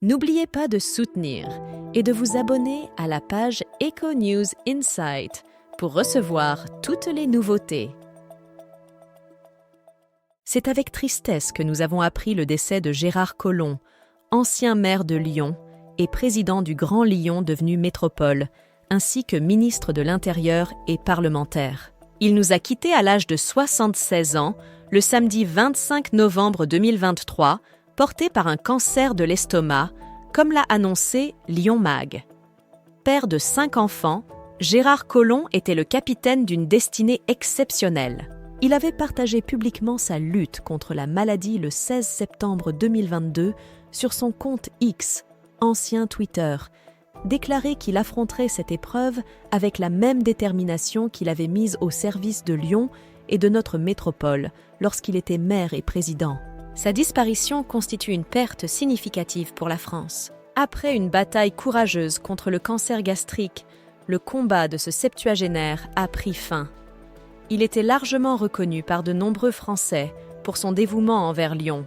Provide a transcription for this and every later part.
N'oubliez pas de soutenir et de vous abonner à la page Eco News Insight pour recevoir toutes les nouveautés. C'est avec tristesse que nous avons appris le décès de Gérard Collomb, ancien maire de Lyon et président du Grand Lyon devenu métropole, ainsi que ministre de l'Intérieur et parlementaire. Il nous a quittés à l'âge de 76 ans, le samedi 25 novembre 2023, porté par un cancer de l'estomac, comme l'a annoncé Lyon Mag. Père de 5 enfants, Gérard Collomb était le capitaine d'une destinée exceptionnelle. Il avait partagé publiquement sa lutte contre la maladie le 16 septembre 2022 sur son compte X, ancien Twitter, déclaré qu'il affronterait cette épreuve avec la même détermination qu'il avait mise au service de Lyon et de notre métropole lorsqu'il était maire et président. Sa disparition constitue une perte significative pour la France. Après une bataille courageuse contre le cancer gastrique, le combat de ce septuagénaire a pris fin. Il était largement reconnu par de nombreux Français pour son dévouement envers Lyon,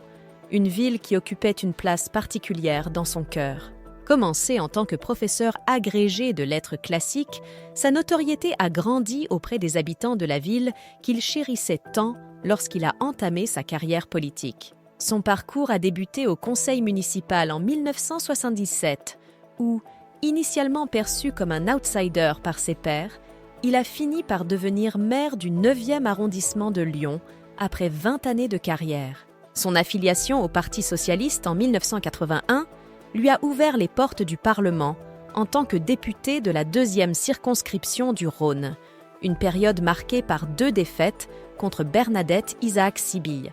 une ville qui occupait une place particulière dans son cœur. Commencé en tant que professeur agrégé de lettres classiques, sa notoriété a grandi auprès des habitants de la ville qu'il chérissait tant lorsqu'il a entamé sa carrière politique. Son parcours a débuté au conseil municipal en 1977, où, initialement perçu comme un outsider par ses pairs, il a fini par devenir maire du 9e arrondissement de Lyon après 20 années de carrière. Son affiliation au Parti socialiste en 1981 lui a ouvert les portes du Parlement en tant que député de la 2e circonscription du Rhône, une période marquée par 2 défaites contre Bernadette Isaac-Sibille.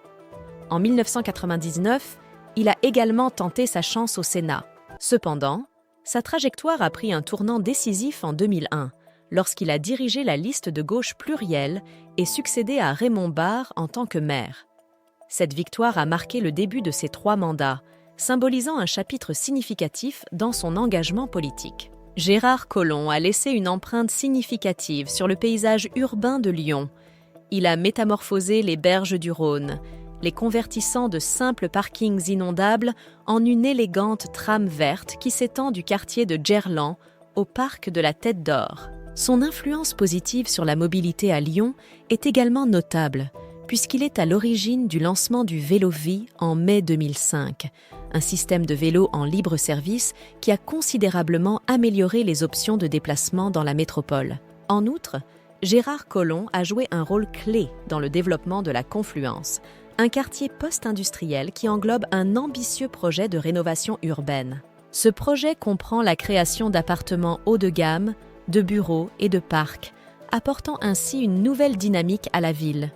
En 1999, il a également tenté sa chance au Sénat. Cependant, sa trajectoire a pris un tournant décisif en 2001, lorsqu'il a dirigé la liste de gauche plurielle et succédé à Raymond Barre en tant que maire. Cette victoire a marqué le début de ses 3 mandats, symbolisant un chapitre significatif dans son engagement politique. Gérard Collomb a laissé une empreinte significative sur le paysage urbain de Lyon. Il a métamorphosé les berges du Rhône, les convertissant de simples parkings inondables en une élégante trame verte qui s'étend du quartier de Gerland au parc de la Tête d'Or. Son influence positive sur la mobilité à Lyon est également notable, puisqu'il est à l'origine du lancement du Vélo-Vie en mai 2005, un système de vélo en libre service qui a considérablement amélioré les options de déplacement dans la métropole. En outre, Gérard Collomb a joué un rôle clé dans le développement de la Confluence, un quartier post-industriel qui englobe un ambitieux projet de rénovation urbaine. Ce projet comprend la création d'appartements haut de gamme, de bureaux et de parcs, apportant ainsi une nouvelle dynamique à la ville.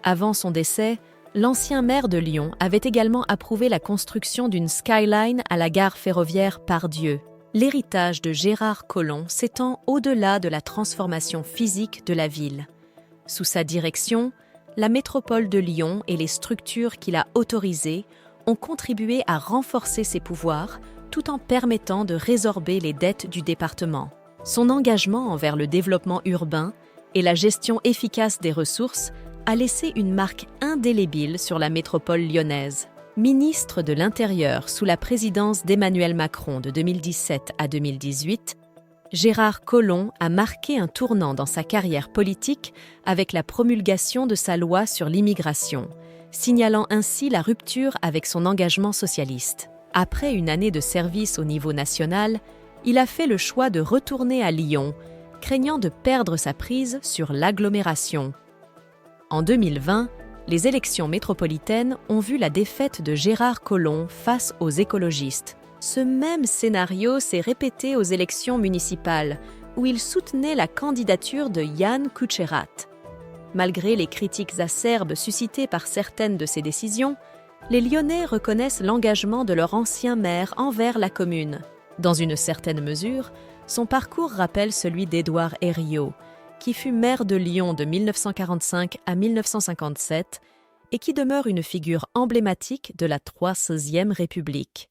Avant son décès, l'ancien maire de Lyon avait également approuvé la construction d'une skyline à la gare ferroviaire Pardieu. L'héritage de Gérard Collomb s'étend au-delà de la transformation physique de la ville. Sous sa direction, la métropole de Lyon et les structures qu'il a autorisées ont contribué à renforcer ses pouvoirs tout en permettant de résorber les dettes du département. Son engagement envers le développement urbain et la gestion efficace des ressources a laissé une marque indélébile sur la métropole lyonnaise. Ministre de l'Intérieur sous la présidence d'Emmanuel Macron de 2017 à 2018, Gérard Collomb a marqué un tournant dans sa carrière politique avec la promulgation de sa loi sur l'immigration, signalant ainsi la rupture avec son engagement socialiste. Après une année de service au niveau national, il a fait le choix de retourner à Lyon, craignant de perdre sa prise sur l'agglomération. En 2020, les élections métropolitaines ont vu la défaite de Gérard Collomb face aux écologistes. Ce même scénario s'est répété aux élections municipales, où il soutenait la candidature de Yann Kucherat. Malgré les critiques acerbes suscitées par certaines de ses décisions, les Lyonnais reconnaissent l'engagement de leur ancien maire envers la commune. Dans une certaine mesure, son parcours rappelle celui d'Édouard Herriot, qui fut maire de Lyon de 1945 à 1957 et qui demeure une figure emblématique de la Troisième République.